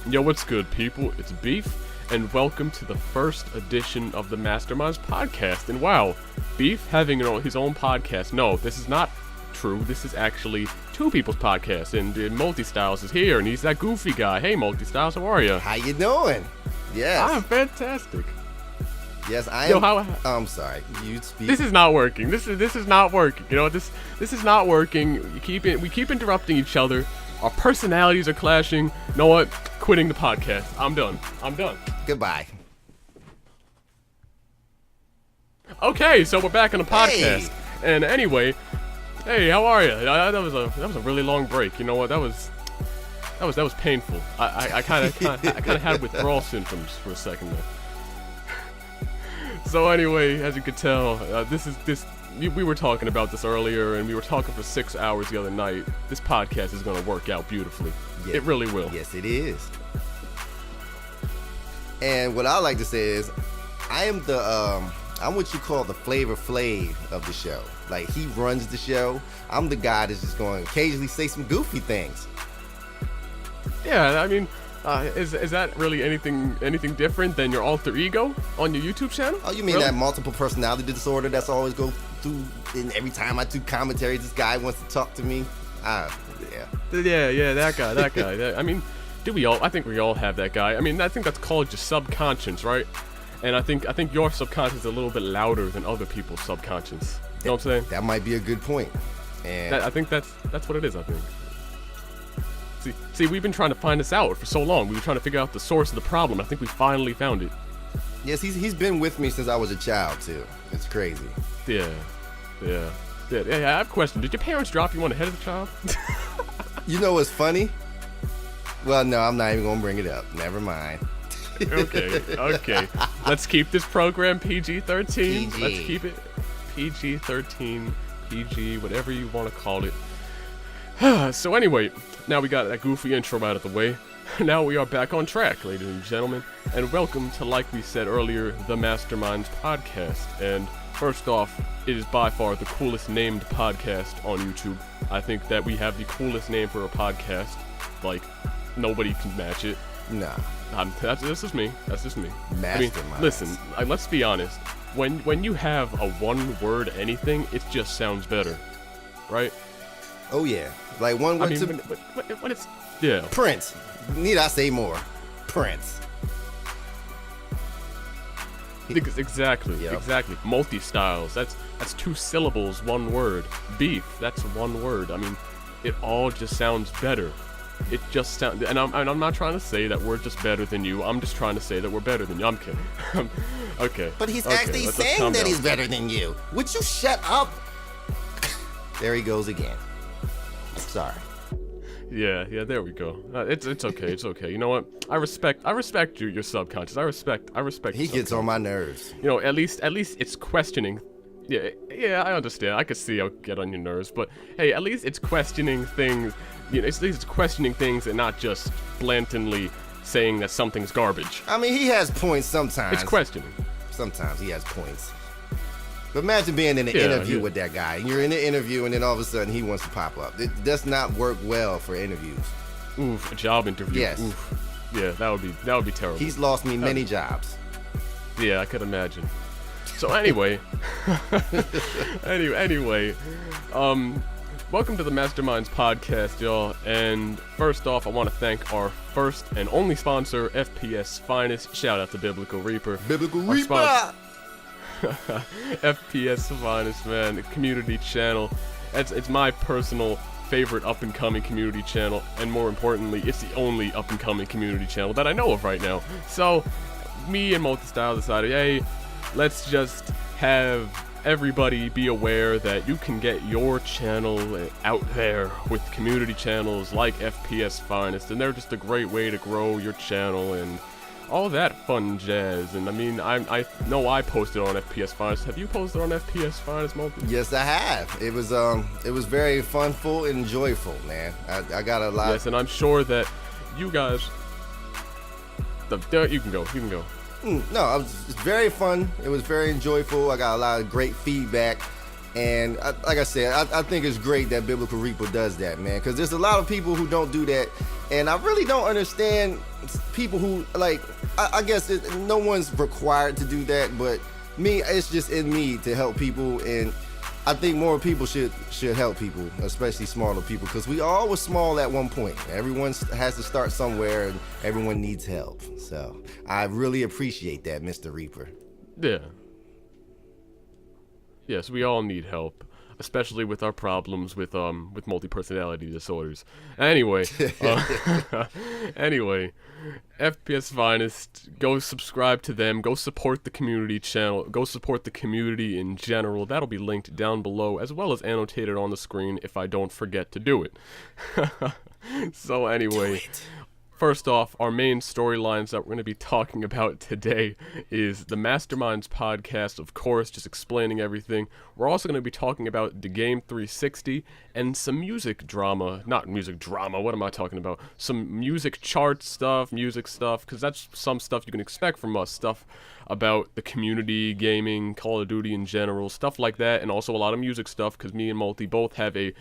Yo, what's good, people? It's Beef, and welcome to the first edition of the Masterminds Podcast. And wow, Beef having his own podcast. No, this is not true. This is actually two people's podcast, and Multistyles is here, and he's that goofy guy. Hey, Multistyles, how are you? How you doing? Yes. I'm fantastic. Yes, I am. Yo, I'm sorry. You speak. This is not working. This is not working. You know, this is not working. We keep interrupting each other. Our personalities are clashing. You know what? Quitting the podcast. I'm done. Goodbye. Okay, so we're back on the podcast. Hey. And anyway, hey, how are you? That was a really long break. You know what? That was painful. I kind of had withdrawal symptoms for a second there. So anyway, as you could tell, we were talking about this earlier, and we were talking for 6 hours the other night. This podcast is going to work out beautifully. Yeah. It really will. Yes, it is. And what I like to say is, I'm what you call the Flavor Flav of the show. Like, he runs the show. I'm the guy that's just going to occasionally say some goofy things. Yeah, I mean, is that really anything different than your alter ego on your YouTube channel? Oh, you mean really? That multiple personality disorder that's always go through, and every time I do commentary, this guy wants to talk to me? Yeah, that guy. I mean, I think we all have that guy. I mean, I think that's called your subconscious, right? And I think your subconscious is a little bit louder than other people's subconscious. You know what I'm saying? That might be a good point. And I think that's what it is, I think. See, we've been trying to find this out for so long. We were trying to figure out the source of the problem. I think we finally found it. Yes, he's been with me since I was a child, too. It's crazy. Yeah. I have a question. Did your parents drop you on the head as a child? You know what's funny? Well, no, I'm not even going to bring it up. Never mind. Okay. Let's keep this program PG-13. PG. Let's keep it PG-13, PG, whatever you want to call it. So anyway, now we got that goofy intro out of the way. Now we are back on track, ladies and gentlemen, and welcome to, like we said earlier, the Masterminds Podcast. And first off, it is by far the coolest named podcast on YouTube. I think that we have the coolest name for a podcast. Like, nobody can match it. Nah. That's just me. Masterminds. I mean, listen, let's be honest. When you have a one-word anything, it just sounds better, right? Oh yeah, like one word. When it's yeah. Prince. Need I say more? Prince. Exactly. Yep. Exactly. Multistyles. That's 2 syllables, 1 word. Beef. That's 1 word. I mean, it all just sounds better. It just sounds. And I'm not trying to say that we're just better than you. I'm just trying to say that we're better than you. I'm kidding. Okay. But he's actually saying that he's better than you. Would you shut up? There he goes again. Sorry. Yeah, there we go. It's okay. You know what? I respect your subconscious. I respect. He gets on my nerves. You know, at least it's questioning. Yeah, I understand. I could see I'll get on your nerves, but hey, at least it's questioning things. You know, at least it's questioning things and not just blatantly saying that something's garbage. I mean, he has points sometimes. It's questioning. Sometimes he has points. But imagine being in an interview with that guy. And you're in an interview, and then all of a sudden he wants to pop up. It does not work well for interviews. Oof, a job interview. Yes. Oof. Yeah, that would be terrible. He's lost me many jobs. Yeah, I could imagine. So anyway, welcome to the Masterminds Podcast, y'all. And first off, I want to thank our first and only sponsor, FPS Finest. Shout out to Biblical Reaper. FPS Finest, man, the community channel. It's my personal favorite up-and-coming community channel, and more importantly, it's the only up-and-coming community channel that I know of right now. So, me and Multistyles decided, hey, let's just have everybody be aware that you can get your channel out there with community channels like FPS Finest, and they're just a great way to grow your channel and all that fun jazz. And I mean, I know I posted on FPS Finest. Have you posted on FPS Finest, Multi? Yes, I have. It was very funful and joyful, man. I got a lot. Yes, and I'm sure that you guys. You can go. No, it's very fun. It was very enjoyable. I got a lot of great feedback, And like I said, I think it's great that Biblical Reaper does that, man, because there's a lot of people who don't do that, and I really don't understand people who, like, I guess no one's required to do that, but me, it's just in me to help people, and I think more people should help people, especially smaller people, because we all were small at one point. Everyone has to start somewhere, and everyone needs help. So I really appreciate that, Mr. Reaper. Yeah. Yes, we all need help, especially with our problems with multi-personality disorders. Anyway, anyway, FPS Finest, go subscribe to them, go support the community channel, go support the community in general. That'll be linked down below, as well as annotated on the screen if I don't forget to do it. So anyway, first off, our main storylines that we're going to be talking about today is the Masterminds Podcast, of course, just explaining everything. We're also going to be talking about the Game 360 and some music drama. Not music drama, what am I talking about? Some music chart stuff, music stuff, because that's some stuff you can expect from us. Stuff about the community, gaming, Call of Duty in general, stuff like that, and also a lot of music stuff, because me and Multi both have a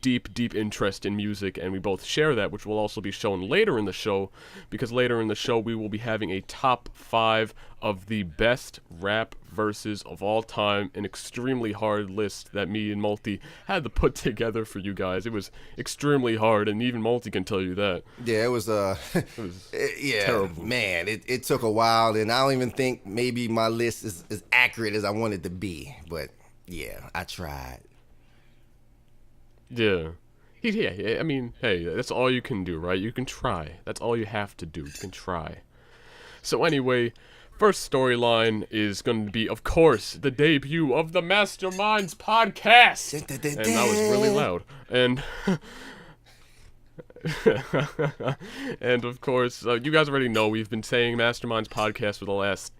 deep interest in music, and we both share that, which will also be shown later in the show, because later in the show we will be having a top 5 of the best rap verses of all time, an extremely hard list that me and Multi had to put together for you guys. It was extremely hard, and even Multi can tell you that. Yeah, it was yeah, terrible. Man, it took a while, and I don't even think maybe my list is as accurate as I wanted to be, but yeah, I tried. Yeah. I mean, hey, that's all you can do, right? You can try. That's all you have to do. You can try. So anyway, first storyline is going to be, of course, the debut of the Masterminds Podcast. And that was really loud. And and of course, you guys already know we've been saying Masterminds Podcast for the last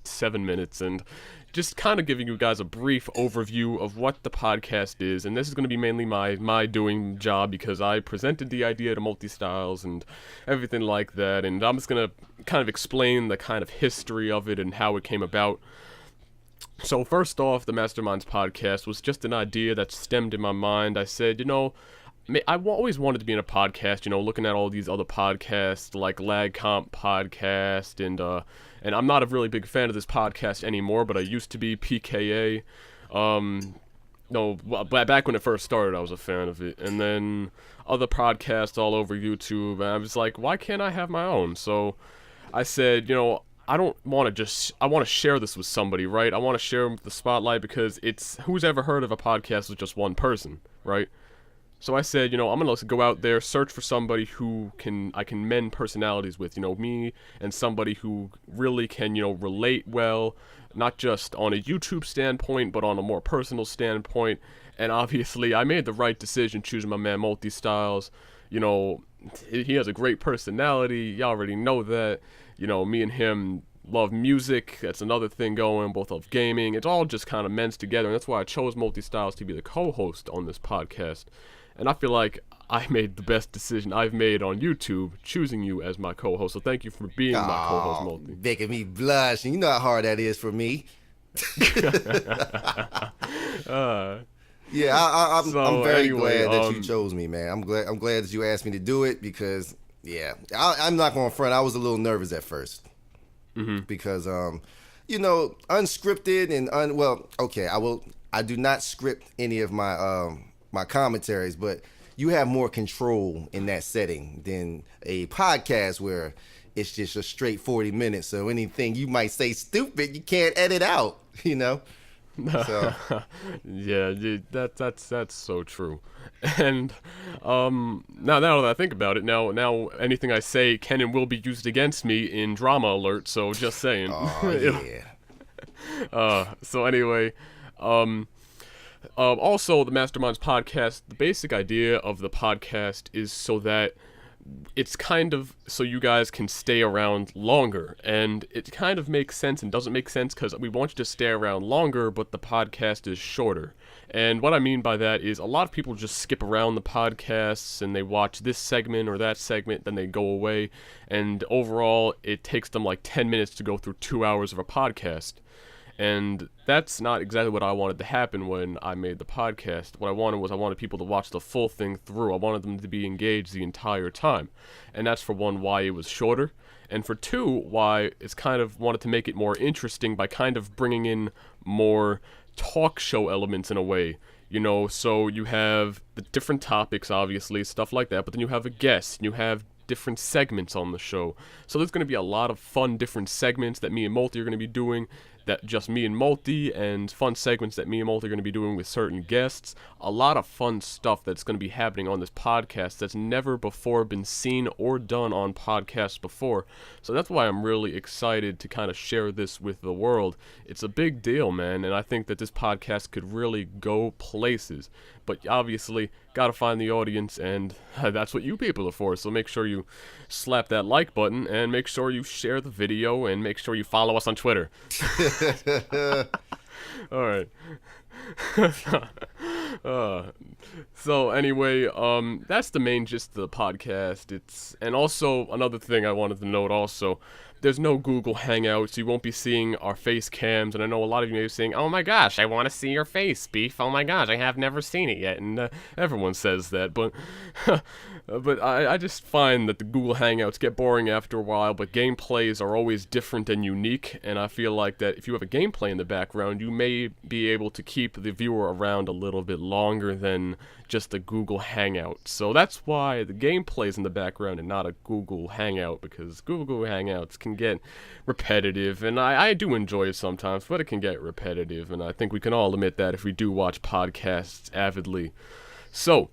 7 minutes, and just kind of giving you guys a brief overview of what the podcast is. And this is going to be mainly my doing job, because I presented the idea to Multistyles and everything like that, and I'm just going to kind of explain the kind of history of it and how it came about. So first off, the Masterminds Podcast was just an idea that stemmed in my mind. I said, I always wanted to be in a podcast, looking at all these other podcasts like Lag Comp Podcast, and I'm not a really big fan of this podcast anymore, but I used to be PKA. Back when it first started, I was a fan of it. And then other podcasts all over YouTube, and I was like, why can't I have my own? So I said, I want to share this with somebody, right? I want to share the spotlight, because who's ever heard of a podcast with just one person, right? So I said, I'm going to go out there, search for somebody who I can mend personalities with, me and somebody who really can, relate well, not just on a YouTube standpoint, but on a more personal standpoint. And obviously, I made the right decision choosing my man Multistyles. He has a great personality. Y'all already know that. Me and him love music. That's another thing going. Both love gaming. It's all just kind of mends together. And that's why I chose Multistyles to be the co-host on this podcast. And I feel like I made the best decision I've made on YouTube, choosing you as my co-host. So thank you for being my co-host, Multi. Making me blush. You know how hard that is for me. Yeah, I'm very glad that you chose me, man. I'm glad that you asked me to do it, because, yeah, I'm not going to front. I was a little nervous at first. Mm-hmm. Because, unscripted and I do not script any of my commentaries, but you have more control in that setting than a podcast where it's just a straight 40 minutes. So anything you might say stupid, you can't edit out, So. Yeah, that's so true. And now that I think about it, now anything I say can and will be used against me in Drama Alert. So just saying. Oh yeah. So anyway, also, the Masterminds Podcast, the basic idea of the podcast is so that it's kind of so you guys can stay around longer. And it kind of makes sense and doesn't make sense, because we want you to stay around longer, but the podcast is shorter. And what I mean by that is a lot of people just skip around the podcasts and they watch this segment or that segment, then they go away. And overall, it takes them like 10 minutes to go through 2 hours of a podcast. And that's not exactly what I wanted to happen when I made the podcast. What I wanted people to watch the full thing through. I wanted them to be engaged the entire time. And that's for one, why it was shorter. And for two, why it's kind of wanted to make it more interesting by kind of bringing in more talk show elements in a way. You know, so you have the different topics, obviously, stuff like that, but then you have a guest, and you have different segments on the show. So there's going to be a lot of fun different segments that me and Multi are going to be doing, that just me and Multi, and fun segments that me and Multi are going to be doing with certain guests. A lot of fun stuff that's going to be happening on this podcast that's never before been seen or done on podcasts before. So that's why I'm really excited to kind of share this with the world. It's a big deal, man, and I think that this podcast could really go places. But obviously, gotta find the audience, and that's what you people are for. So make sure you slap that like button, and make sure you share the video, and make sure you follow us on Twitter. All right. So anyway, that's the main gist of the podcast. And also another thing I wanted to note also, there's no Google Hangouts. You won't be seeing our face cams, and I know a lot of you may be saying, "Oh my gosh, I want to see your face, Beef. Oh my gosh, I have never seen it yet." And everyone says that, but but I just find that the Google Hangouts get boring after a while. But gameplays are always different and unique, and I feel like that if you have a gameplay in the background, you may be able to keep the viewer around a little bit longer than just a Google Hangout. So that's why the gameplay is in the background and not a Google Hangout, because Google Hangouts can get repetitive, and I do enjoy it sometimes, but it can get repetitive, and I think we can all admit that if we do watch podcasts avidly. So,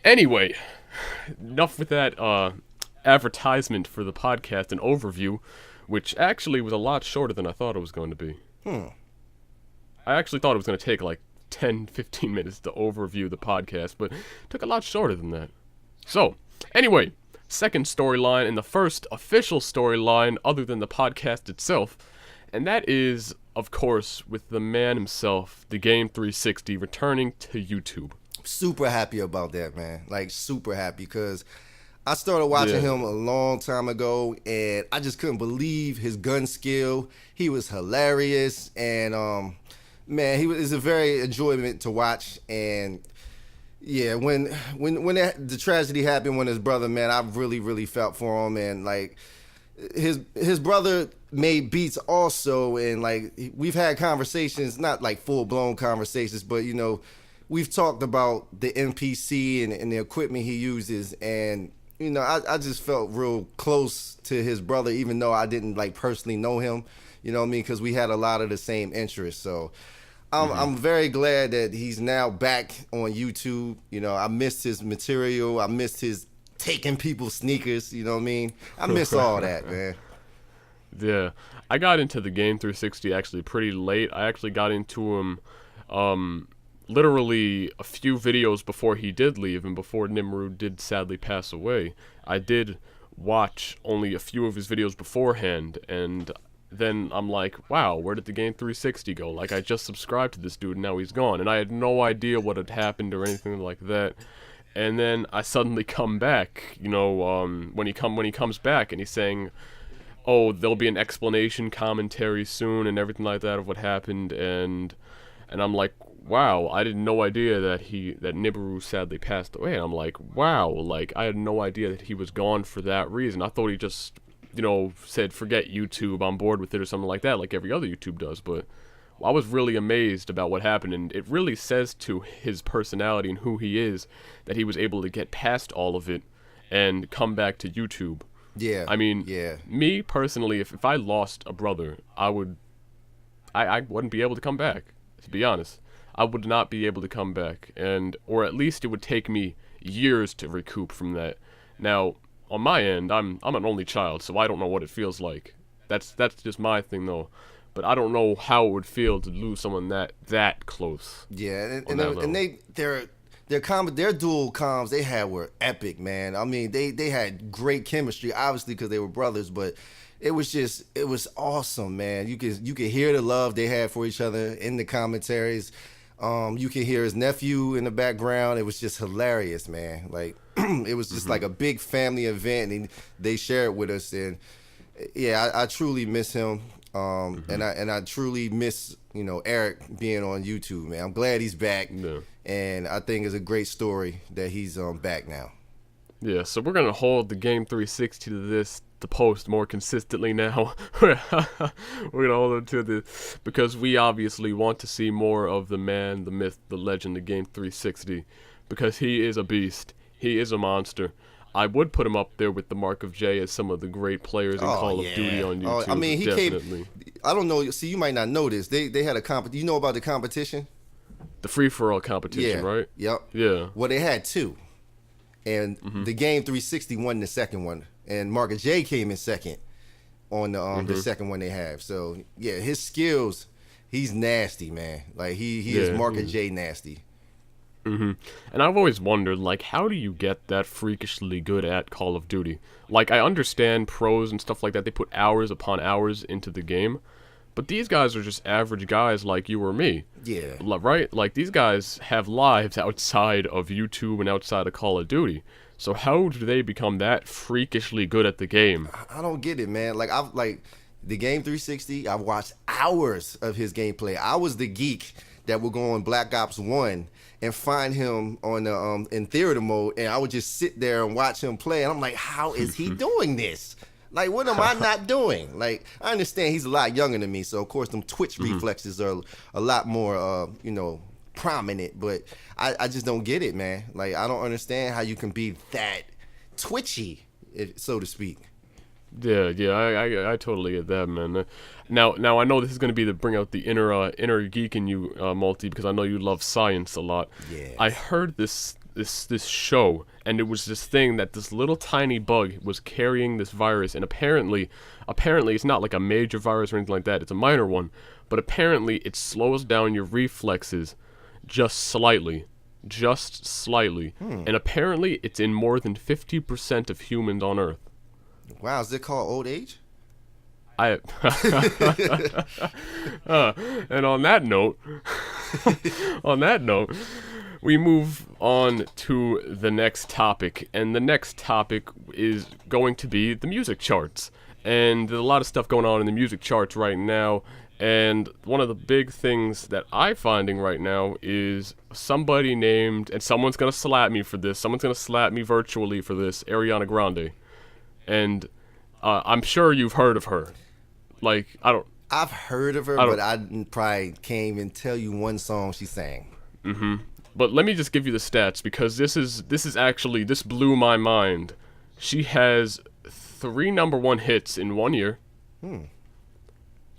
anyway, enough with that advertisement for the podcast and overview, which actually was a lot shorter than I thought it was going to be. I actually thought it was going to take like 10-15 minutes to overview the podcast, but it took a lot shorter than that. So, anyway, second storyline, and the first official storyline other than the podcast itself, and that is, of course, with the man himself, the Game 360, returning to YouTube. Super happy about that, man. Like, super happy, because I started watching him a long time ago, and I just couldn't believe his gun skill. He was hilarious, and man, he was a very enjoyment to watch. And yeah, when the tragedy happened, when his brother, man, I really felt for him. And like, his brother made beats also, and like, we've had conversations, not like full blown conversations, but you know, we've talked about the NPC and the equipment he uses, and you know, I just felt real close to his brother, even though I didn't like personally know him. You know what I mean? Because we had a lot of the same interests. So I'm very glad that he's now back on YouTube. You know, I missed his material. I missed his taking people's sneakers. You know what I mean? I miss all that, man. Yeah. I got into the Game 360 actually pretty late. I actually got into him literally a few videos before he did leave and before Nimrod did sadly pass away. I did watch only a few of his videos beforehand, and then I'm like, wow, where did the Game 360 go? Like, I just subscribed to this dude and now he's gone, and I had no idea what had happened or anything like that. And then I suddenly come back, you know, when he comes back and he's saying, oh, there'll be an explanation commentary soon and everything like that of what happened, and I'm like, wow, I had no idea that Nibiru sadly passed away. And I'm like, wow, like, I had no idea that he was gone for that reason. I thought he just, you know, said, forget YouTube, I'm bored with it or something like that, like every other YouTube does. But I was really amazed about what happened, and it really says to his personality and who he is that he was able to get past all of it and come back to YouTube. Yeah. I mean, yeah. Me personally, if I lost a brother, I wouldn't be able to come back, to be honest. I would not be able to come back, or at least it would take me years to recoup from that. Now, on my end, I'm an only child, so I don't know what it feels like. That's just my thing, though. But I don't know how it would feel to lose someone that close. Yeah, and their dual comms they had were epic, man. I mean, they had great chemistry, obviously because they were brothers, but it was awesome, man. You could hear the love they had for each other in the commentaries. You can hear his nephew in the background. It was just hilarious, man. Like, it was just like a big family event, and they shared with us. And yeah, I truly miss him. and I truly miss Eric being on YouTube, man. I'm glad he's back, and I think it's a great story that he's back now. Yeah, so we're gonna hold the Game 360 to post more consistently now. We're gonna hold it to this because we obviously want to see more of the man, the myth, the legend, the Game 360, because he is a beast. He is a monster. I would put him up there with the Mark of J as some of the great players in Call of Duty on YouTube. I mean, he definitely. I don't know. See, you might not know this. They had a You know about the competition? The free-for-all competition, right? Yep. Yeah. Well, they had two. And the Game 360 won the second one. And Mark of J came in second on the second one they have. So, yeah, his skills, he's nasty, man. Like, he is Mark of J nasty. And I've always wondered, like, how do you get that freakishly good at Call of Duty? Like, I understand pros and stuff like that. They put hours upon hours into the game. But these guys are just average guys like you or me. Yeah. Right? Like, these guys have lives outside of YouTube and outside of Call of Duty. So how do they become that freakishly good at the game? I don't get it, man. Like, the Game 360, I've watched hours of his gameplay. I was the geek that would go on Black Ops 1 and find him on the in theater mode, and I would just sit there and watch him play, and I'm like, how is he doing this? Like, what am I not doing? Like, I understand he's a lot younger than me, so of course them twitch reflexes are a lot more, prominent, but I just don't get it, man. Like, I don't understand how you can be that twitchy, so to speak. Yeah, I totally get that, man. Now I know this is going to be to bring out the inner geek in you, Multi, because I know you love science a lot. Yeah. I heard this show, and it was this thing that this little tiny bug was carrying this virus, and apparently it's not like a major virus or anything like that. It's a minor one, but apparently it slows down your reflexes just slightly. And apparently it's in more than 50% of humans on Earth. Wow, is it called old age? And on that note, we move on to the next topic, and the next topic is going to be the music charts. And there's a lot of stuff going on in the music charts right now, and one of the big things that I'm finding right now is somebody named, and someone's going to slap me for this, someone's going to slap me virtually for this, Ariana Grande. And I'm sure you've heard of her. Like, I've heard of her, but I probably can't even tell you one song she sang. But let me just give you the stats, because this blew my mind. She has 3 number 1 hits in 1 year.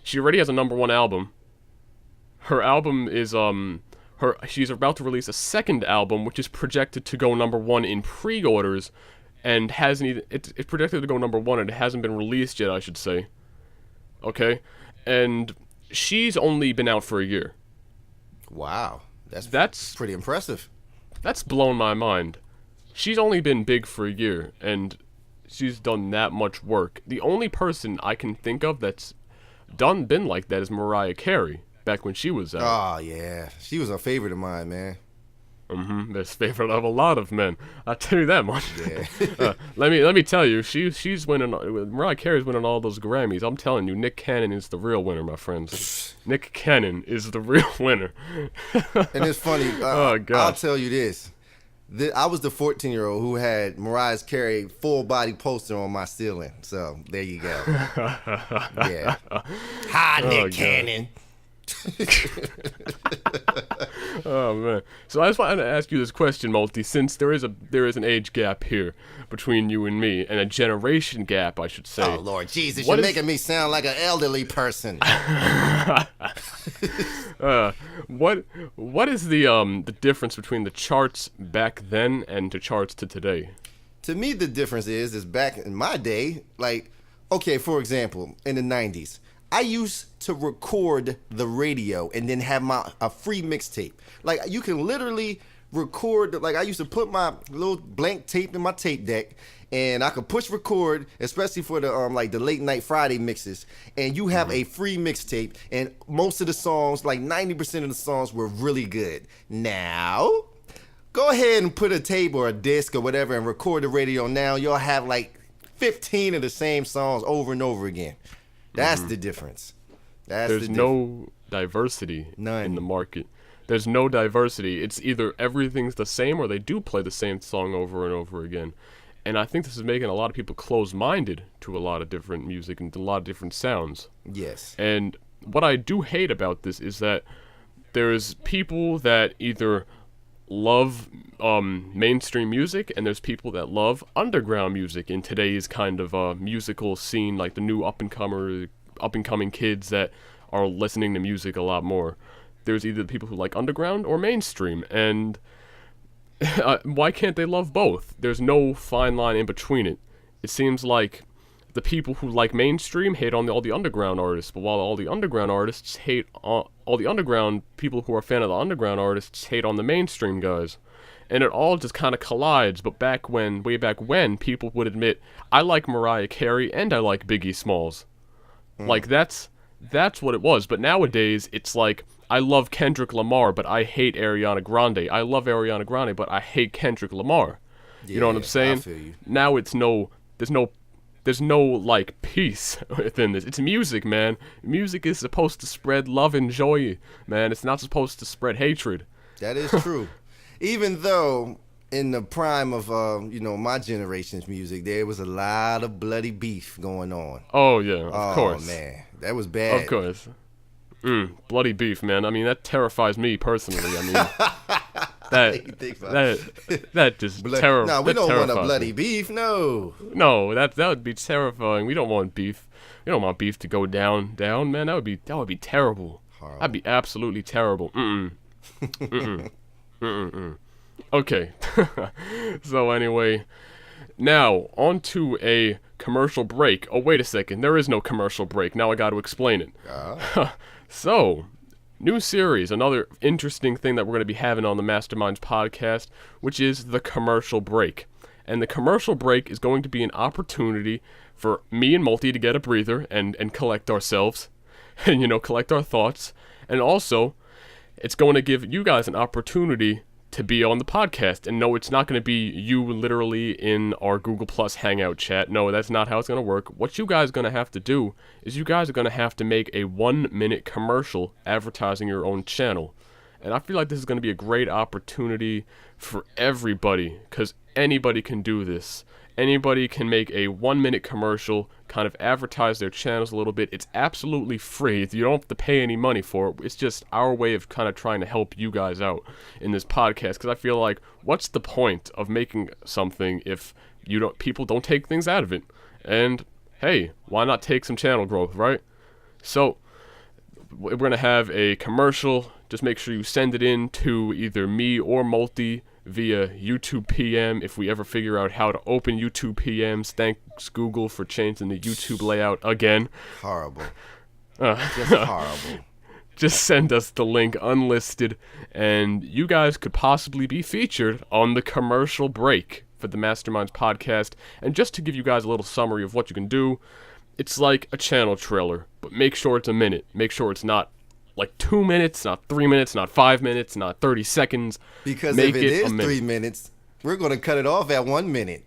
She already has a number 1 album. Her album is she's about to release a second album, which is projected to go number 1 in pre-orders, and it's projected to go number 1, and it hasn't been released yet, I should say. Okay? And she's only been out for a year. Wow. That's pretty impressive. That's blown my mind. She's only been big for a year, and she's done that much work. The only person I can think of that's been like that is Mariah Carey, back when she was out. Oh, yeah. She was a favorite of mine, man. Best favorite of a lot of men. I'll tell you that much. Yeah. Let me tell you, she's winning. Mariah Carey's winning all those Grammys. I'm telling you, Nick Cannon is the real winner, my friends. Nick Cannon is the real winner. And it's funny. Oh God! I'll tell you this. I was the 14-year-old who had Mariah Carey full body poster on my ceiling. So there you go. Yeah. Hi, Nick Cannon. Oh man! So I just wanted to ask you this question, Multi. Since there is an age gap here between you and me, and a generation gap, I should say. Oh Lord Jesus! You're making me sound like an elderly person. What is the difference between the charts back then and the charts to today? To me, the difference is back in my day, like, okay, for example, in the 90s. I used to record the radio and then have a free mixtape. Like, you can literally record, like, I used to put my little blank tape in my tape deck, and I could push record, especially for the the late night Friday mixes, and you have a free mixtape, and most of the songs, like 90% of the songs, were really good. Now, go ahead and put a tape or a disc or whatever and record the radio now. You'll have like 15 of the same songs over and over again. That's the difference. There's no diversity None. in the market. There's no diversity. It's either everything's the same or they do play the same song over and over again. And I think this is making a lot of people close-minded to a lot of different music and a lot of different sounds. Yes. And what I do hate about this is that there's people that either love mainstream music and there's people that love underground music in today's kind of musical scene, like the new up-and-coming kids that are listening to music a lot more. There's either the people who like underground or mainstream, and why can't they love both? There's no fine line in between it. It seems like the people who like mainstream hate on all the underground artists, but while all the underground artists hate all the underground people who are a fan of the underground artists hate on the mainstream guys. And it all just kind of collides, but way back when, people would admit, I like Mariah Carey and I like Biggie Smalls. Like, that's what it was. But nowadays, it's like, I love Kendrick Lamar, but I hate Ariana Grande. I love Ariana Grande, but I hate Kendrick Lamar. You know what I'm saying? I feel you. Now there's no like peace within this. It's music, man. Music is supposed to spread love and joy, man. It's not supposed to spread hatred. That is true. Even though in the prime of my generation's music, there was a lot of bloody beef going on. Oh yeah, of course. Oh man, that was bad. Of course. Bloody beef, man. I mean, that terrifies me personally. I mean, that just terrifies. No, we don't want a bloody beef. No, that would be terrifying. We don't want beef. We don't want beef to go down, man. That would be terrible. Horrible. That'd be absolutely terrible. Okay. So anyway, now on to a commercial break. Oh, wait a second. There is no commercial break. Now I got to explain it. So, new series, another interesting thing that we're going to be having on the Masterminds podcast, which is the commercial break. And the commercial break is going to be an opportunity for me and Multi to get a breather and collect ourselves and, collect our thoughts. And also, it's going to give you guys an opportunity to be on the podcast. And no, it's not going to be you literally in our Google Plus Hangout chat. No, that's not how it's going to work. What you guys are going to have to do is you guys are going to have to make a 1-minute commercial advertising your own channel. And I feel like this is going to be a great opportunity for everybody, because anybody can do this. Anybody can make a 1-minute commercial, kind of advertise their channels a little bit. It's absolutely free. You don't have to pay any money for it. It's just our way of kind of trying to help you guys out in this podcast, because I feel like, what's the point of making something if people don't take things out of it? And hey, why not take some channel growth, right? So we're going to have a commercial. Just make sure you send it in to either me or Multi via YouTube PM if we ever figure out how to open YouTube PMs. Thanks, Google, for changing the YouTube layout again. Horrible. Just horrible. Just send us the link unlisted, and you guys could possibly be featured on the commercial break for the Masterminds podcast. And just to give you guys a little summary of what you can do, it's like a channel trailer, but make sure it's a minute. Make sure it's not like 2 minutes, not 3 minutes, not 5 minutes, not 30 seconds. Because if it is 3 minutes, we're going to cut it off at 1 minute.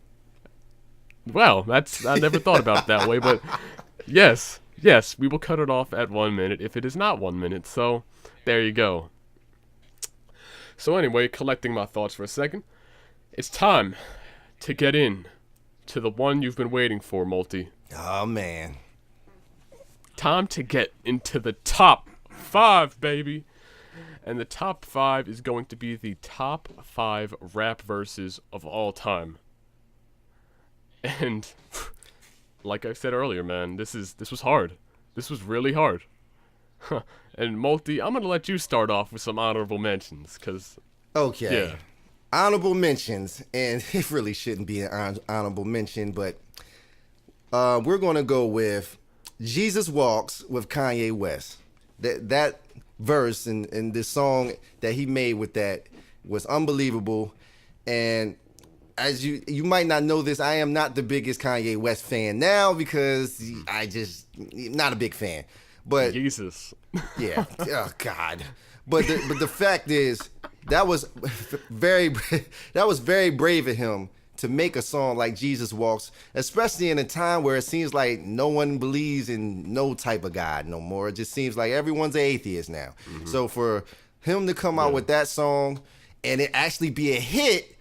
Well, I never thought about it that way, but yes, we will cut it off at 1 minute if it is not 1 minute. So there you go. So anyway, collecting my thoughts for a second, it's time to get in to the one you've been waiting for, Multi. Oh, man. Time to get into the top 5, baby. And the top 5 is going to be the top 5 rap verses of all time. And like I said earlier, man, this was hard. This was really hard. And Multi, I'm gonna let you start off with some honorable mentions, cause okay, yeah. Honorable mentions, and it really shouldn't be an honorable mention, but we're gonna go with Jesus Walks with Kanye West. That verse and this song that he made with that was unbelievable. And as you might not know this, I am not the biggest Kanye West fan now because I just not a big fan. But Jesus, yeah, oh God. But the fact is that was very brave of him to make a song like Jesus Walks, especially in a time where it seems like no one believes in no type of God no more. It just seems like everyone's an atheist now. So for him to come out with that song and it actually be a hit,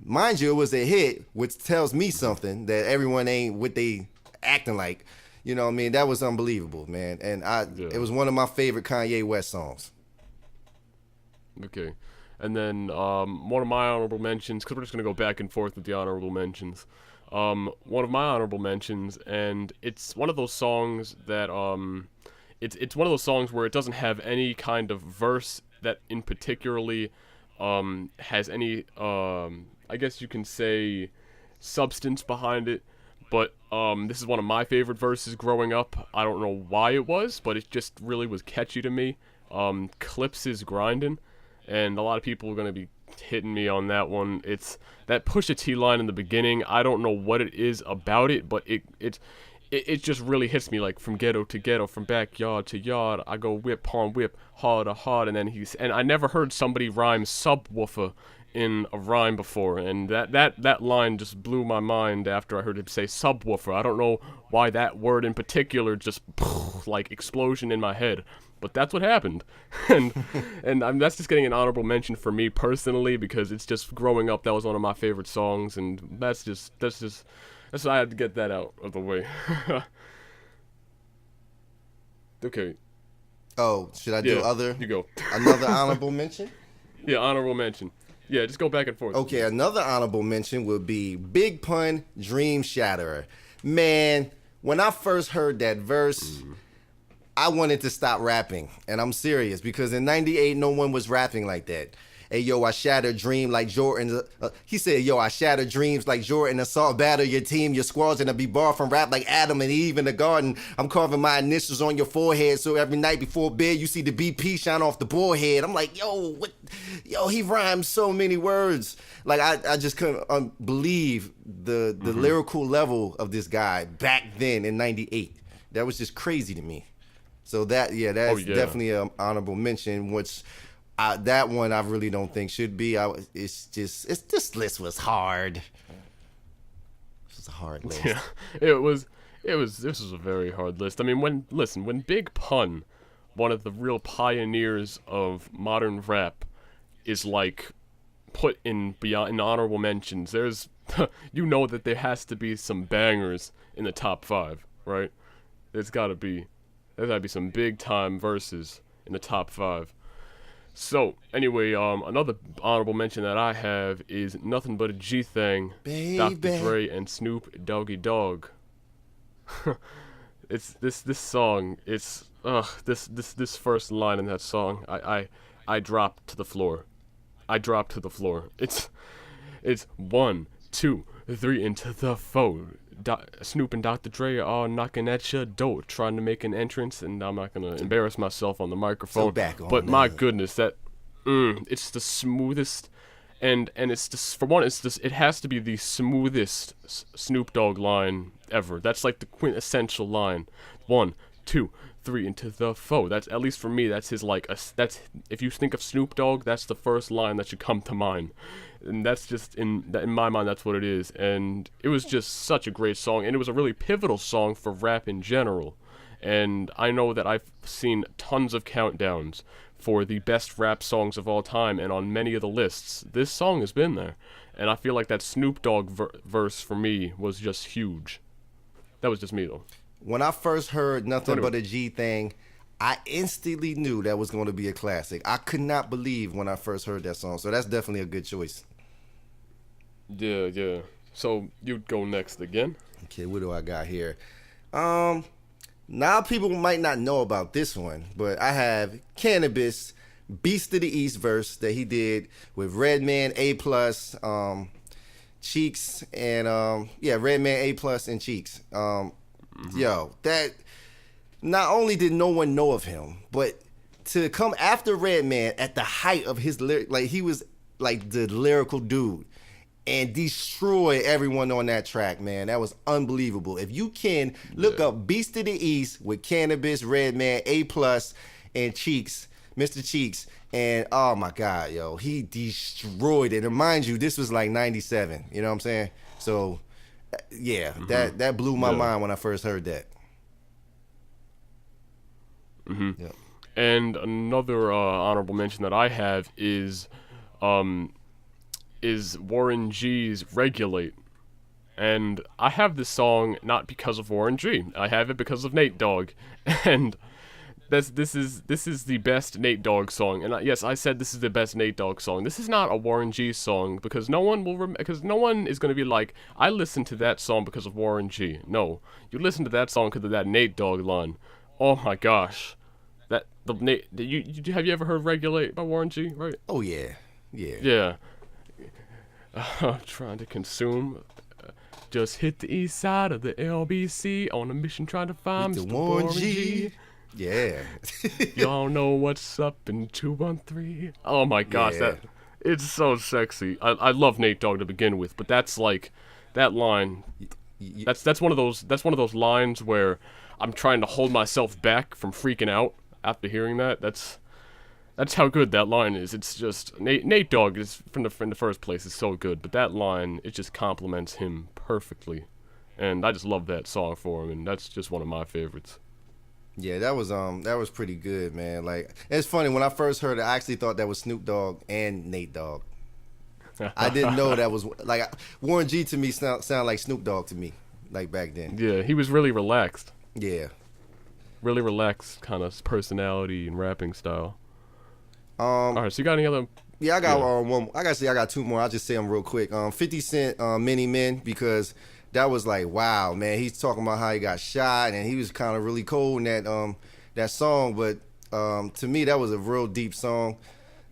mind you, it was a hit, which tells me something that everyone ain't what they acting like. You know what I mean? That was unbelievable, man. And it was one of my favorite Kanye West songs. Okay. And then one of my honorable mentions, because we're just going to go back and forth with the honorable mentions. One of my honorable mentions, and it's one of those songs that, it's one of those songs where it doesn't have any kind of verse that in particularly has any, I guess you can say, substance behind it. But this is one of my favorite verses growing up. I don't know why it was, but it just really was catchy to me. Clips is grinding, and a lot of people are going to be hitting me on that one. It's that Pusha T line in the beginning. I don't know what it is about it, but it just really hits me, like from ghetto to ghetto, from backyard to yard. I go whip on whip, hard to hard, and then and I never heard somebody rhyme subwoofer in a rhyme before, and that line just blew my mind after I heard him say subwoofer. I don't know why that word in particular just like explosion in my head, but that's what happened. and that's just getting an honorable mention for me personally, because it's just growing up, that was one of my favorite songs, and that's I had to get that out of the way. Okay. Oh, should I do You go. another honorable mention? Yeah, honorable mention. Yeah, just go back and forth. Okay, another honorable mention would be Big Pun, Dream Shatterer. Man, when I first heard that verse, I wanted to stop rapping. And I'm serious, because in 98, no one was rapping like that. Hey, yo, I shatter dream like Jordan. He said, yo, I shatter dreams like Jordan. Assault battle your team, your squad's gonna be barred from rap like Adam and Eve in the garden. I'm carving my initials on your forehead, so every night before bed, you see the BP shine off the borehead. I'm like, yo, what? Yo, he rhymes so many words. Like, I just couldn't believe the lyrical level of this guy back then in 98. That was just crazy to me. So that's definitely an honorable mention, which... that one I really don't think should be. This list was hard. This was a hard list. Yeah, this was a very hard list. I mean, when Big Pun, one of the real pioneers of modern rap, is like put in honorable mentions, there's you know that there has to be some bangers in the top 5, right? There's gotta be some big time verses in the top 5. So, anyway, another honorable mention that I have is Nothing But a G Thing, Dr. Dre and Snoop Doggy Dogg. It's this song, it's this first line in that song, I dropped to the floor. It's 1, 2, 3 into the 4. Snoop and Dr. Dre are knocking at your door, trying to make an entrance, and I'm not gonna embarrass myself on the microphone. But my goodness, that it's the smoothest, and it's just, for one, it has to be the smoothest Snoop Dogg line ever. That's like the quintessential line. 1, 2, 3 into the 4. That's, at least for me, that's his that's, if you think of Snoop Dogg, that's the first line that should come to mind. And that's just, in my mind, that's what it is. And it was just such a great song, and it was a really pivotal song for rap in general. And I know that I've seen tons of countdowns for the best rap songs of all time, and on many of the lists, this song has been there. And I feel like that Snoop Dogg verse for me was just huge. That was just me, though. When I first heard Nothing But a G Thing, I instantly knew that was going to be a classic. I could not believe when I first heard that song, so that's definitely a good choice. Yeah. So you'd go next again. Okay, what do I got here? Now people might not know about this one, but I have Cannabis, Beast of the East verse that he did with Redman, A+, Cheeks, and Redman, A+, and Cheeks. Yo, that not only did no one know of him, but to come after Redman at the height of his lyric, like he was like the lyrical dude, and destroy everyone on that track, man. That was unbelievable. If you can look up Beast of the East with Cannabis, Redman, A+, and Cheeks, Mr. Cheeks, and oh my God, yo, he destroyed it. And mind you, this was like 97. You know what I'm saying? So, yeah, that blew my mind when I first heard that. Yeah. And another honorable mention that I have is Warren G's "Regulate." And I have this song not because of Warren G. I have it because of Nate Dogg, and this is the best Nate Dogg song. And yes, I said this is the best Nate Dogg song. This is not a Warren G song because no one is going to be like, I listened to that song because of Warren G. No, you listen to that song because of that Nate Dogg line. Oh my gosh, have you ever heard "Regulate" by Warren G? Right? Oh yeah. Trying to consume. Just hit the east side of the LBC on a mission trying to find Mr. Warren G. Yeah. Y'all know what's up in 213. Oh my gosh, it's so sexy. I love Nate Dogg to begin with, but that's like that line. That's one of those lines where I'm trying to hold myself back from freaking out after hearing that. That's how good that line is. It's just Nate Dogg is from the first place is so good, but that line, it just complements him perfectly, and I just love that song for him, and that's just one of my favorites. Yeah, that was pretty good, man. Like, it's funny, when I first heard it, I actually thought that was Snoop Dogg and Nate Dogg. I didn't know that was like Warren G to me sound like Snoop Dogg to me, like back then. Yeah, he was really relaxed. Yeah, really relaxed kind of personality and rapping style. All right, so you got any other? Yeah, I got one. I got two more. I'll just say them real quick. 50 Cent, Many Men, because that was like, wow, man. He's talking about how he got shot, and he was kind of really cold in that song. But to me, that was a real deep song.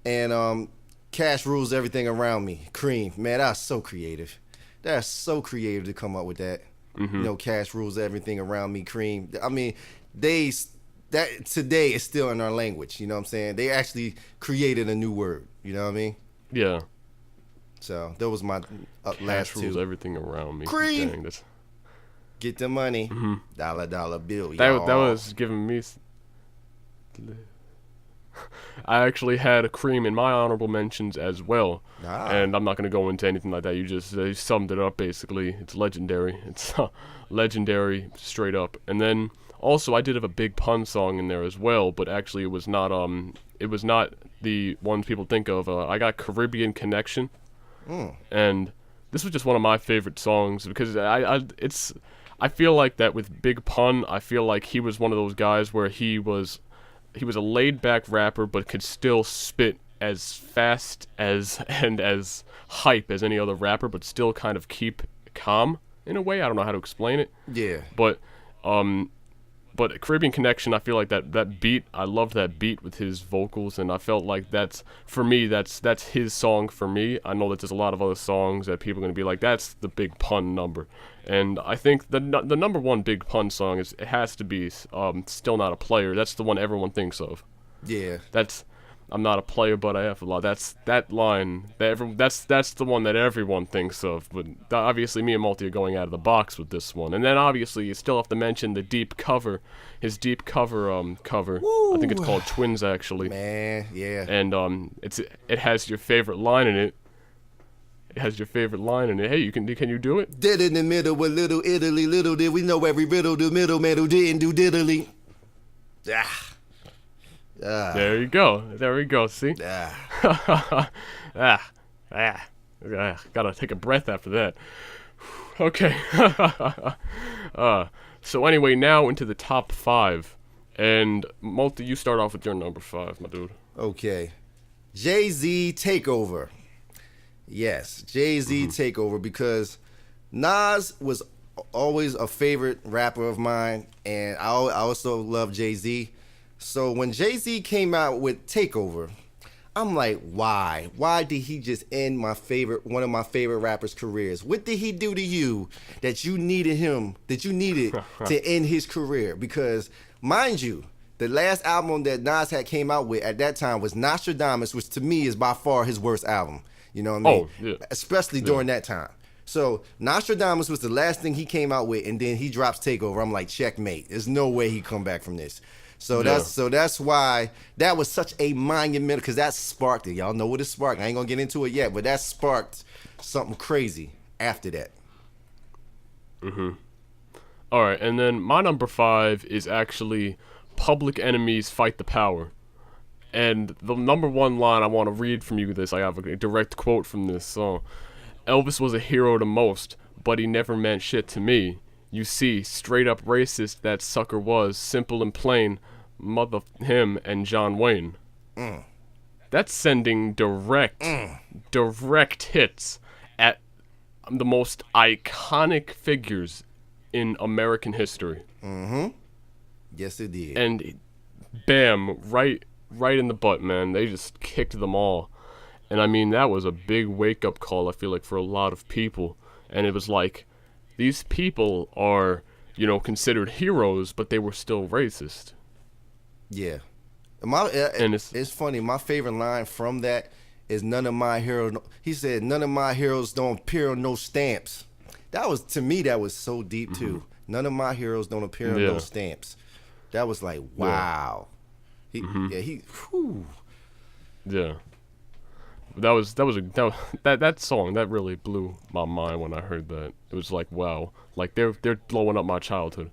And Cash Rules Everything Around Me, Cream. Man, that's so creative. That's so creative to come up with that. Mm-hmm. You know, Cash Rules Everything Around Me, Cream. I mean, that today is still in our language, you know what I'm saying? They actually created a new word, you know what I mean? Yeah. So that was my last two. Rules Everything Around Me. Cream. Dang, Get the money. Mm-hmm. Dollar bill. That was giving me. I actually had a Cream in my honorable mentions as well, and I'm not going to go into anything like that. You just summed it up basically. It's legendary. It's legendary straight up. And then also I did have a Big Pun song in there as well, but actually it was not the ones people think of. I got Caribbean Connection, and this was just one of my favorite songs because I feel like that with Big Pun. I feel like he was one of those guys where he was a laid-back rapper, but could still spit as fast and as hype as any other rapper, but still kind of keep calm in a way. I don't know how to explain it. Yeah. But Caribbean Connection, I feel like that beat. I loved that beat with his vocals, and I felt like that's his song for me. I know that there's a lot of other songs that people are gonna be like, that's the Big Pun number. And I think the number one Big Pun song it has to be Still Not a Player. That's the one everyone thinks of. Yeah. That's I'm not a player, but I have a lot. That's that line. That's the one that everyone thinks of. But obviously, me and Multi are going out of the box with this one. And then obviously, you still have to mention the deep cover, his deep cover cover. Woo. I think it's called Twins actually. Man, yeah. And it has your favorite line in it. It has your favorite line in it. Hey, can you do it? Dead in the middle with Little Italy. Little did we know every riddle. The middle didn't do diddly. There you go. There we go. See? Gotta take a breath after that. Okay. So anyway, now into the top 5. And Multi, you start off with your number 5, my dude. Okay. Jay-Z Takeover. Yes, Jay-Z Takeover, because Nas was always a favorite rapper of mine, and I also love Jay-Z. So when Jay-Z came out with Takeover, I'm like, why? Why did he just end one of my favorite rappers' careers? What did he do to you that you needed to end his career? Because, mind you, the last album that Nas had came out with at that time was Nostradamus, which to me is by far his worst album. You know what I mean? Oh, yeah. Especially during that time. So Nostradamus was the last thing he came out with, and then he drops Takeover. I'm like, checkmate. There's no way he come back from this. So that's why that was such a monumental, because that sparked it. Y'all know what it sparked. I ain't gonna get into it yet, but that sparked something crazy after that. All right, and then my number 5 is actually Public Enemy's Fight the Power. And the number 1 line I want to read from you this, I have a direct quote from this song. Elvis was a hero to most, but he never meant shit to me. You see, straight up racist that sucker was, simple and plain, mother him and John Wayne. That's sending direct hits at the most iconic figures in American history. Yes, it did. And bam, right in the butt, man. They just kicked them all. And I mean, that was a big wake-up call, I feel like, for a lot of people. And it was like, these people are, considered heroes, but they were still racist. Yeah. It's funny. My favorite line from that is none of my heroes. He said, "None of my heroes don't appear on no stamps." That was, to me, that was so deep too. None of my heroes don't appear on no stamps. That was like, wow. Yeah. That song that really blew my mind when I heard that. It was like, wow, like they're blowing up my childhood.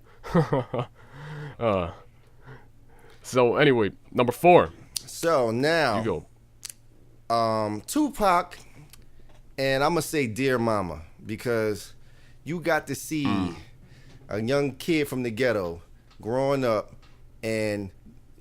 So anyway, number 4. So now you go. Tupac, and I'm gonna say Dear Mama, because you got to see a young kid from the ghetto growing up, and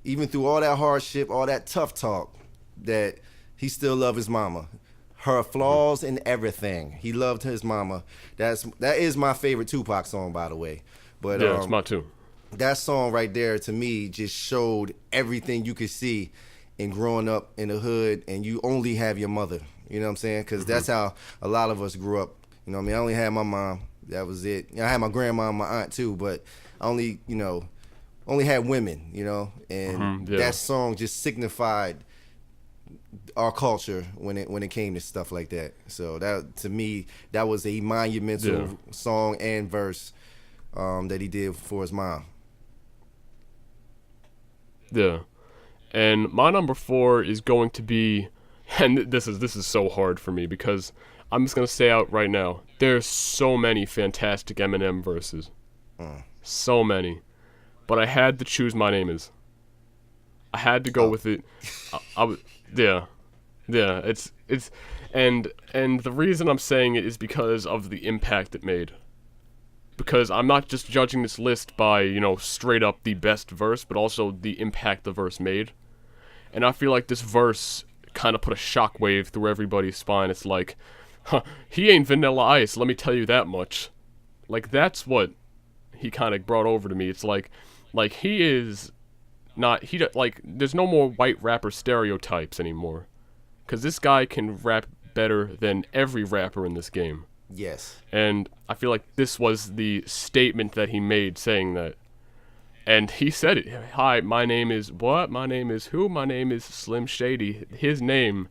even through all that hardship, all that tough talk, that he still loved his mama. Her flaws and everything. He loved his mama. That is my favorite Tupac song, by the way. But yeah, it's mine too. That song right there, to me, just showed everything you could see in growing up in the hood, and you only have your mother. You know what I'm saying? Because that's how a lot of us grew up. You know what I mean? I only had my mom. That was it. I had my grandma and my aunt too, but I only had women, and that song just signified our culture when it came to stuff like that. So that, to me, that was a monumental song and verse that he did for his mom. Yeah. And my number 4 is going to be, and this is so hard for me, because I'm just gonna say out right now, there's so many fantastic Eminem verses. So many. But I had to choose My Name Is. I had to go with it. Yeah, it's and the reason I'm saying it is because of the impact it made. Because I'm not just judging this list by, straight up the best verse, but also the impact the verse made. And I feel like this verse kind of put a shockwave through everybody's spine. It's like, he ain't Vanilla Ice, let me tell you that much. Like, that's what he kind of brought over to me. It's like he is not, there's no more white rapper stereotypes anymore. Because this guy can rap better than every rapper in this game. Yes. And I feel like this was the statement that he made saying that. And he said it. Hi, my name is what? My name is who? My name is Slim Shady. His name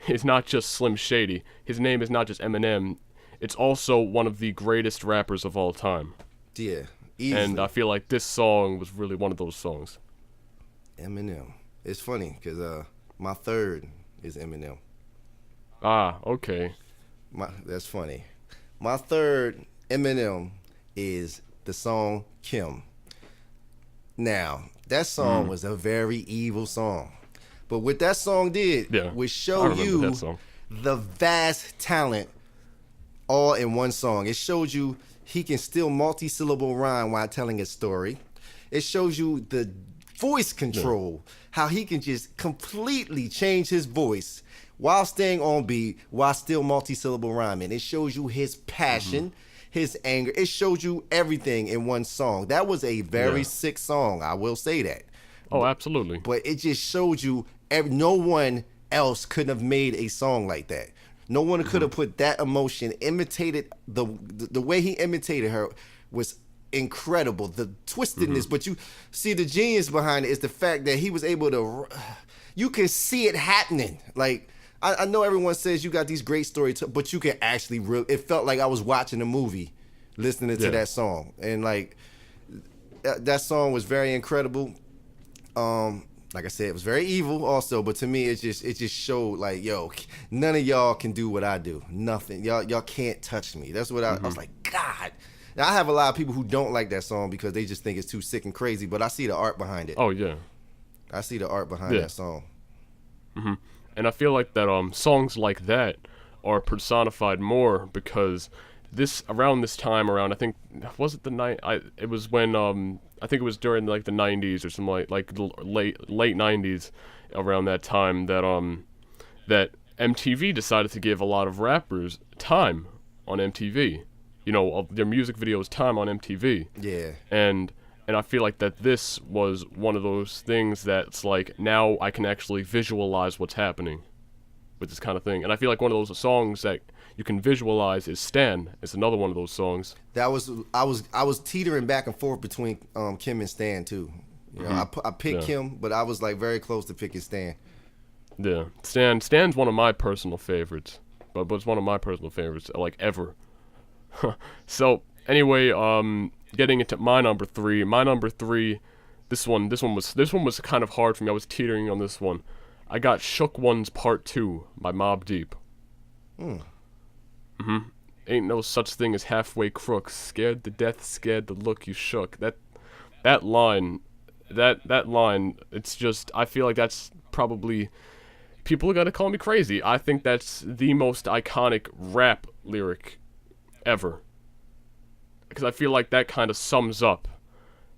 is not just Slim Shady. His name is not just Eminem. It's also one of the greatest rappers of all time. Yeah, easily. And I feel like this song was really one of those songs. Eminem. It's funny because my third is Eminem. Ah, okay. That's funny. My third Eminem is the song Kim. Now, that song was a very evil song. But what that song did was show you the vast talent all in one song. It showed you he can still multi-syllable rhyme while telling a story. It shows you the voice control, how he can just completely change his voice while staying on beat, while still multi-syllable rhyming. It shows you his passion, his anger. It shows you everything in one song. That was a very sick song, I will say that. Oh, absolutely. But it just showed you no one else could have made a song like that. No one could have put that emotion, imitated the way he imitated her was incredible. The twistedness, but you see the genius behind it is the fact that he was able to, you can see it happening. Like, I know everyone says you got these great stories, but you can actually it felt like I was watching a movie listening to that song. And like, that song was very incredible. Like I said, it was very evil also, but to me it just showed like, yo, none of y'all can do what I do. Nothing. Y'all can't touch me. That's what I was like, God. Now I have a lot of people who don't like that song because they just think it's too sick and crazy, but I see the art behind it. Oh yeah. I see the art behind that song. Mm-hmm. And I feel like that songs like that are personified more because around this time, I think, was it the night? It was when I think it was during like the 90s or something like the late 90s, around that time that MTV decided to give a lot of rappers time on MTV. You know, their music videos time on MTV. Yeah. And I feel like that this was one of those things that's like, now I can actually visualize what's happening with this kind of thing. And I feel like one of those songs that you can visualize is Stan. It's another one of those songs. I was teetering back and forth between Kim and Stan too. You know, I picked Kim, but I was like very close to picking Stan. Yeah, Stan's one of my personal favorites, but it's one of my personal favorites like ever. So anyway, getting into my number three. My number three, this one was kind of hard for me. I was teetering on this one. I got Shook Ones Part 2 by Mobb Deep. Ain't no such thing as halfway crooks. Scared to death, scared the look you shook. That line, it's just, I feel like that's probably, people are gonna call me crazy. I think that's the most iconic rap lyric ever. Because I feel like that kind of sums up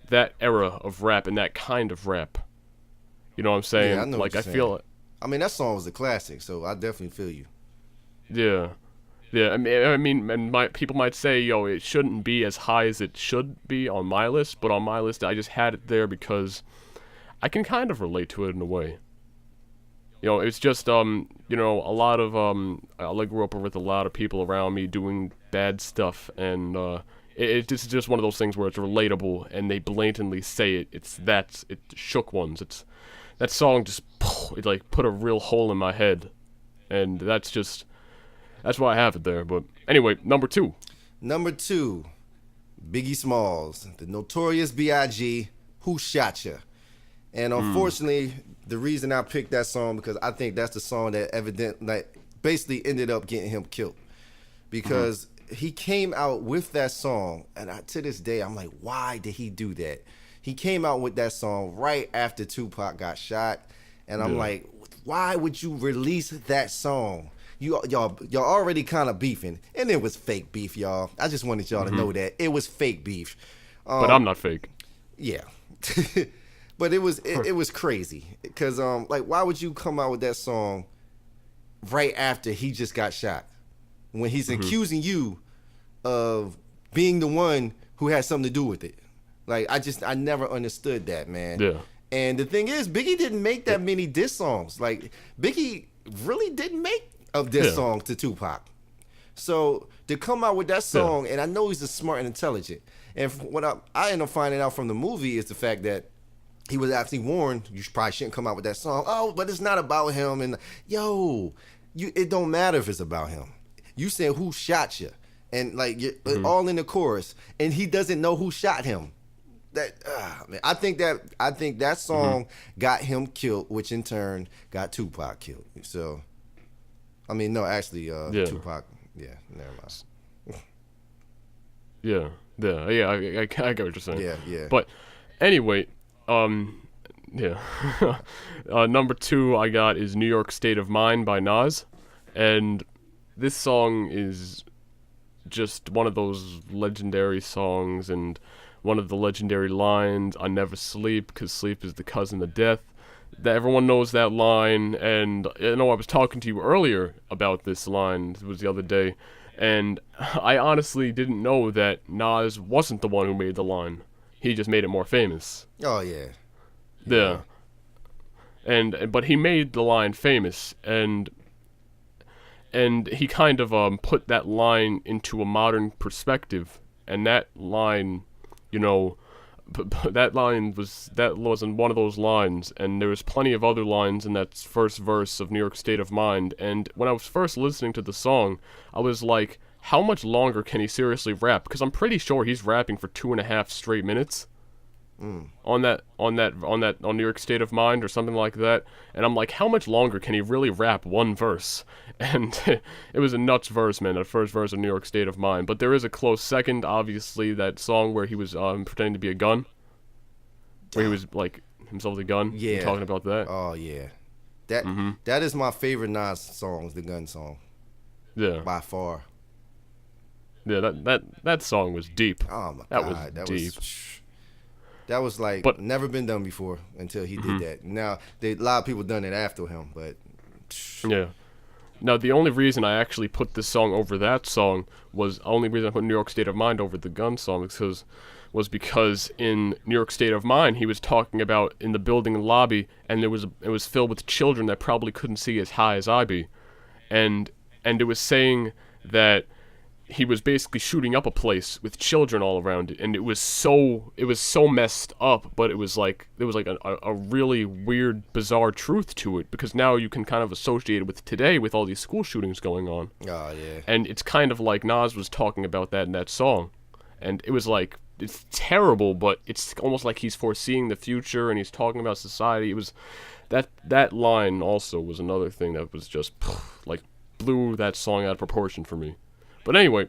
that era of rap and that kind of rap. You know what I'm saying? Yeah, I know like, what you're saying. I mean, that song was a classic, so I definitely feel you. Yeah. Yeah, I mean, and people might say, yo, it shouldn't be as high as it should be on my list, but on my list, I just had it there because I can kind of relate to it in a way. You know, it's just, you know, a lot of, I grew up with a lot of people around me doing bad stuff, and it's just one of those things where it's relatable, and they blatantly say it. It's Shook Ones. That song just, it like put a real hole in my head, and that's why I have it there. But anyway, number two. Number two, Biggie Smalls, the Notorious B.I.G., Who Shot Ya? And unfortunately, the reason I picked that song because I think that's the song that basically ended up getting him killed. Because he came out with that song, and to this day, I'm like, why did he do that? He came out with that song right after Tupac got shot, and I'm like, why would you release that song? Y'all already kind of beefing, and it was fake beef, y'all. I just wanted y'all to know that it was fake beef. But I'm not fake. Yeah, but it was crazy because like, why would you come out with that song right after he just got shot when he's accusing you of being the one who had something to do with it? Like, I never understood that, man. Yeah. And the thing is, Biggie didn't make that many diss songs. Like, Biggie really didn't make a diss song to Tupac. So to come out with that song, and I know he's smart and intelligent. And what I ended up finding out from the movie is the fact that he was actually warned, you probably shouldn't come out with that song. Oh, but it's not about him. And it don't matter if it's about him. You said who shot you, and like all in the chorus, and he doesn't know who shot him. Man, I think that song got him killed, which in turn got Tupac killed. So, I mean, no, actually, Tupac. Yeah, never mind. I get what you're saying. Yeah. But anyway, number two I got is New York State of Mind by Nas, and this song is just one of those legendary songs and one of the legendary lines, I never sleep because sleep is the cousin of death. That everyone knows that line, and I know I was talking to you earlier about this line, it was the other day, and I honestly didn't know that Nas wasn't the one who made the line. He just made it more famous. Oh, yeah. Yeah. But he made the line famous, and he kind of put that line into a modern perspective, and that line, you know, that wasn't one of those lines, and there was plenty of other lines in that first verse of New York State of Mind, and when I was first listening to the song, I was like, how much longer can he seriously rap? Because I'm pretty sure he's rapping for 2.5 straight minutes. on New York State of Mind or something like that. And I'm like, how much longer can he really rap one verse? And it was a nuts verse, man, that first verse of New York State of Mind. But there is a close second, obviously, that song where he was pretending to be a gun, where he was like himself a gun. Yeah, talking about that. Oh yeah, that is my favorite Nas song, the gun song. Yeah, by far. Yeah, that song was deep. Oh my God, that was deep. That was like But never been done before until he did that. Now a lot of people done it after him, but yeah. Now the only reason I actually put this song over that song was only reason I put New York State of Mind over the gun song was because in New York State of Mind he was talking about in the building lobby, and it was filled with children that probably couldn't see as high as I be, and it was saying that he was basically shooting up a place with children all around it, and it was so messed up, but there was like a really weird, bizarre truth to it, because now you can kind of associate it with today with all these school shootings going on. Oh yeah. And it's kind of like Nas was talking about that in that song, and it was like, it's terrible, but it's almost like he's foreseeing the future and he's talking about society. It was that line also was another thing that was just like blew that song out of proportion for me. But anyway,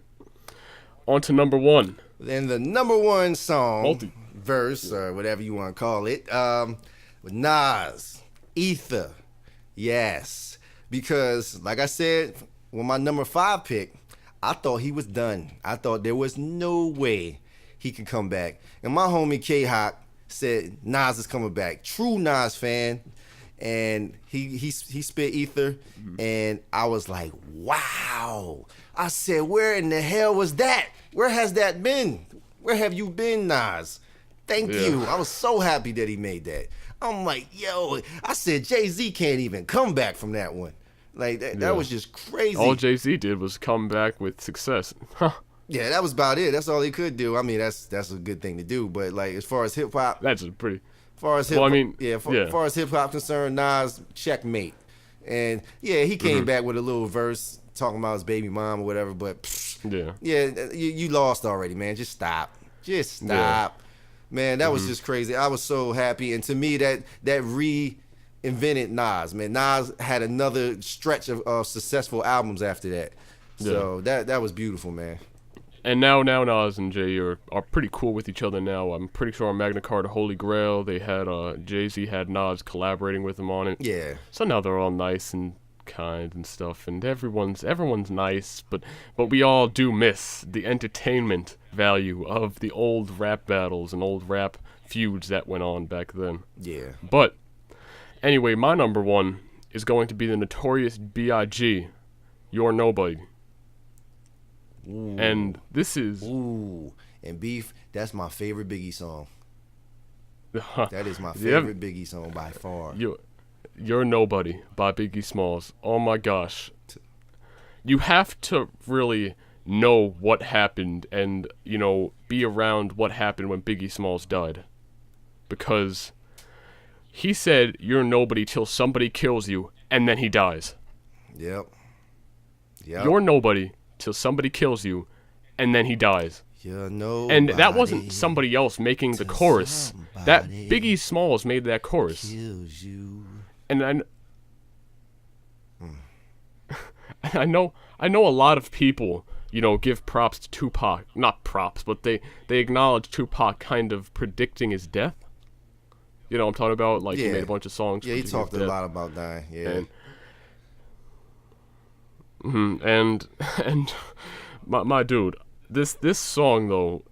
on to number one. And the number one song, verse, or whatever you want to call it, with Nas, Ether. Yes. Because, like I said, with my number 5 pick, I thought he was done. I thought there was no way he could come back. And my homie K-Hawk said Nas is coming back. True Nas fan. And he spit Ether, and I was like, wow. I said, where in the hell was that? Where has that been? Where have you been, Nas? Thank you. I was so happy that he made that. I'm like, yo, I said Jay-Z can't even come back from that one. Like, that was just crazy. All Jay-Z did was come back with success. Yeah, that was about it. That's all he could do. I mean, that's a good thing to do. But, like, as far as hip-hop... That's a pretty... Far as hip, far as hip hop concerned, Nas checkmate, and he came back with a little verse talking about his baby mom or whatever. But you lost already, man. Just stop, man. That was just crazy. I was so happy, and to me that reinvented Nas. Man, Nas had another stretch of successful albums after that. So that was beautiful, man. And now Nas and Jay are pretty cool with each other now. I'm pretty sure on Magna Carta Holy Grail, they had Jay-Z had Nas collaborating with him on it. Yeah. So now they're all nice and kind and stuff, and everyone's nice, but we all do miss the entertainment value of the old rap battles and old rap feuds that went on back then. Yeah. But anyway, my number one is going to be the Notorious B.I.G., You're Nobody. Ooh. And this is... Ooh. And Beef, that's my favorite Biggie song. That is my favorite Biggie song by far. You're Nobody by Biggie Smalls. Oh my gosh. You have to really know what happened and, be around what happened when Biggie Smalls died. Because he said, you're nobody till somebody kills you, and then he dies. Yep. You're nobody till somebody kills you, and then he dies. You're nobody. And that wasn't somebody else making the chorus. That Biggie Smalls made that chorus. Kills you. And I know a lot of people, give props to Tupac. Not props, but they acknowledge Tupac kind of predicting his death. You know what I'm talking about? Like, he made a bunch of songs. Yeah, he talked a lot about dying. Yeah. And my dude, this song though,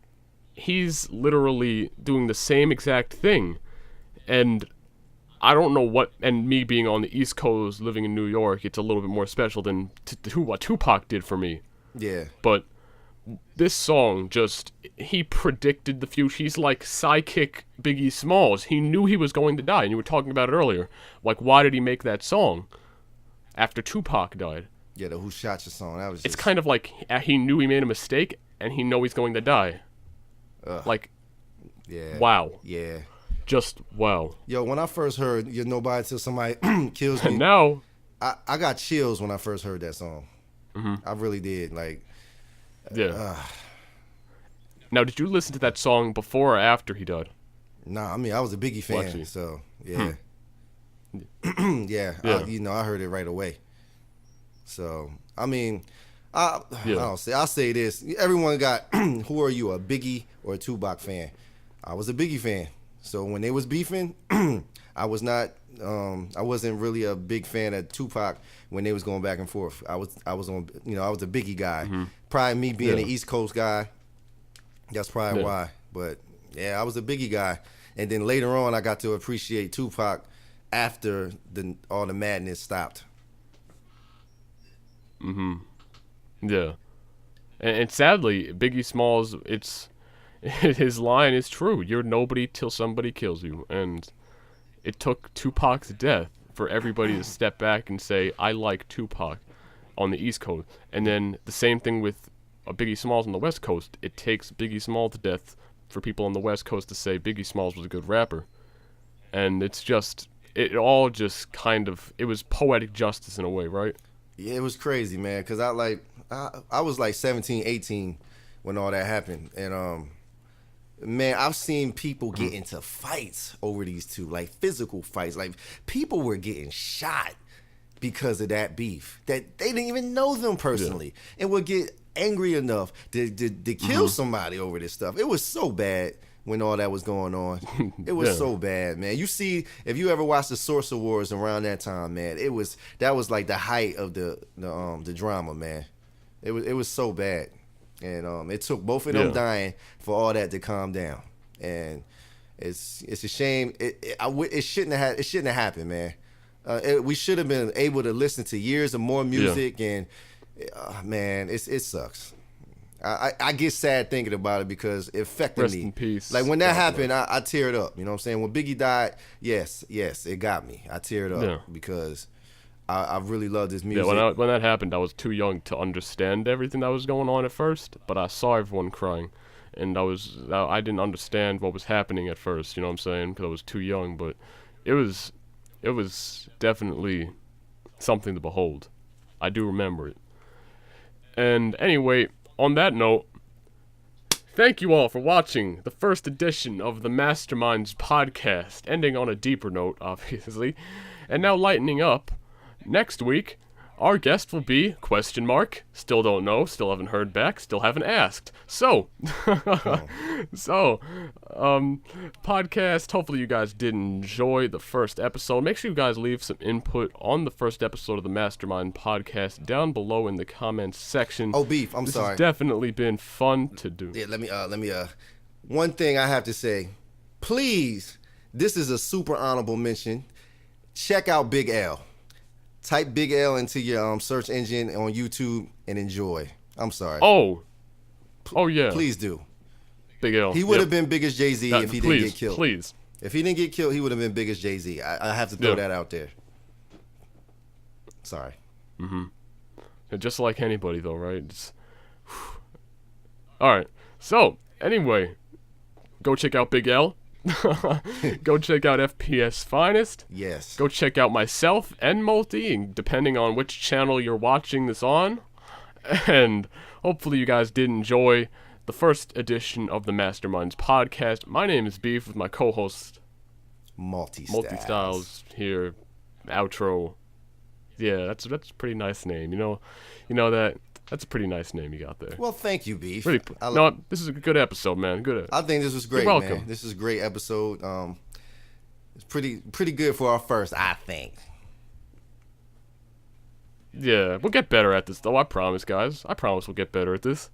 he's literally doing the same exact thing, and I don't know what. And me being on the East Coast, living in New York, it's a little bit more special than what Tupac did for me. Yeah. But this song he predicted the future. He's like psychic Biggie Smalls. He knew he was going to die, and you were talking about it earlier. Like, why did he make that song after Tupac died? Yeah, the Who Shot Your song. That was just... It's kind of like he knew he made a mistake, and he know he's going to die. Like, wow. Yeah. Just wow. Yo, when I first heard You're Nobody Till Somebody Kills Me, and now... I got chills when I first heard that song. Mm-hmm. I really did. Like... Yeah. Now, did you listen to that song before or after he died? Nah, I mean I was a Biggie fan, Watch you. so yeah, yeah. Yeah. I heard it right away. So I mean, I'll say this: everyone got who are you, a Biggie or a Tupac fan? I was a Biggie fan. So when they was beefing, I was not. I wasn't really a big fan of Tupac when they was going back and forth. I was on. I was a Biggie guy. Probably me being an East Coast guy. That's probably why. But yeah, I was a Biggie guy. And then later on, I got to appreciate Tupac after all the madness stopped. Yeah. And sadly, Biggie Smalls, his line is true. You're nobody till somebody kills you. And it took Tupac's death for everybody to step back and say, I like Tupac on the East Coast. And then the same thing with Biggie Smalls on the West Coast. It takes Biggie Smalls' death for people on the West Coast to say Biggie Smalls was a good rapper. And it was poetic justice in a way, right? Yeah, it was crazy, man, because I was like 17, 18 when all that happened. And, man, I've seen people get into fights over these two, like physical fights. Like, people were getting shot because of that beef, that they didn't even know them personally, and would get angry enough to kill somebody over this stuff. It was so bad when all that was going on. It was so bad, man. You see, if you ever watched the Source Awards around that time, man, that was like the height of the drama, man. It was so bad, and it took both of them dying for all that to calm down. And it's a shame. It shouldn't have happened, man. We should have been able to listen to years of more music, and man, it sucks. I get sad thinking about it because it affected me. Rest in peace. Like when that happened, I teared up. You know what I'm saying? When Biggie died, yes, it got me. I teared up because I really loved his music. Yeah, when that happened, I was too young to understand everything that was going on at first, but I saw everyone crying, and I didn't understand what was happening at first. You know what I'm saying? Because I was too young, but it was definitely something to behold. I do remember it. And anyway, on that note, thank you all for watching the first edition of the Masterminds Podcast, ending on a deeper note, obviously, and now lightening up. Next week, our guest will be ? Still don't know, still haven't heard back, still haven't asked. So, podcast, hopefully you guys did enjoy the first episode. Make sure you guys leave some input on the first episode of the Mastermind Podcast down below in the comments section. Oh, Beef, I'm sorry. This has definitely been fun to do. Yeah, let me one thing I have to say. Please, this is a super honorable mention. Check out Big L. Type Big L into your search engine on YouTube and enjoy. I'm sorry. Oh yeah. Please do. Big L. He would have been big as Jay-Z if he didn't get killed. Please. If he didn't get killed, he would have been big as Jay-Z. I have to throw that out there. Sorry. Yeah, just like anybody, though, right? All right. So, anyway, go check out Big L. Go check out FPS Finest. Yes. Go check out myself and Multi, depending on which channel you're watching this on. And hopefully you guys did enjoy the first edition of the Masterminds Podcast. My name is Beef with my co-host Multistyles here. Outro. Yeah, that's a pretty nice name. You know that's a pretty nice name you got there. Well, thank you, Beef. Really, this is a good episode, man. Good. I think this was great, You're welcome. man. This is a great episode. It's pretty good for our first, I think. Yeah, we'll get better at this, though. I promise, guys. I promise we'll get better at this.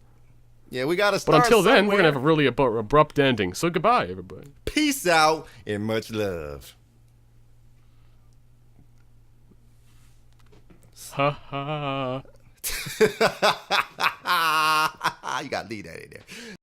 Yeah, we gotta start. But until then, somewhere. we're gonna have a really abrupt ending. So goodbye, everybody. Peace out and much love. Ha ha. You gotta leave that in there.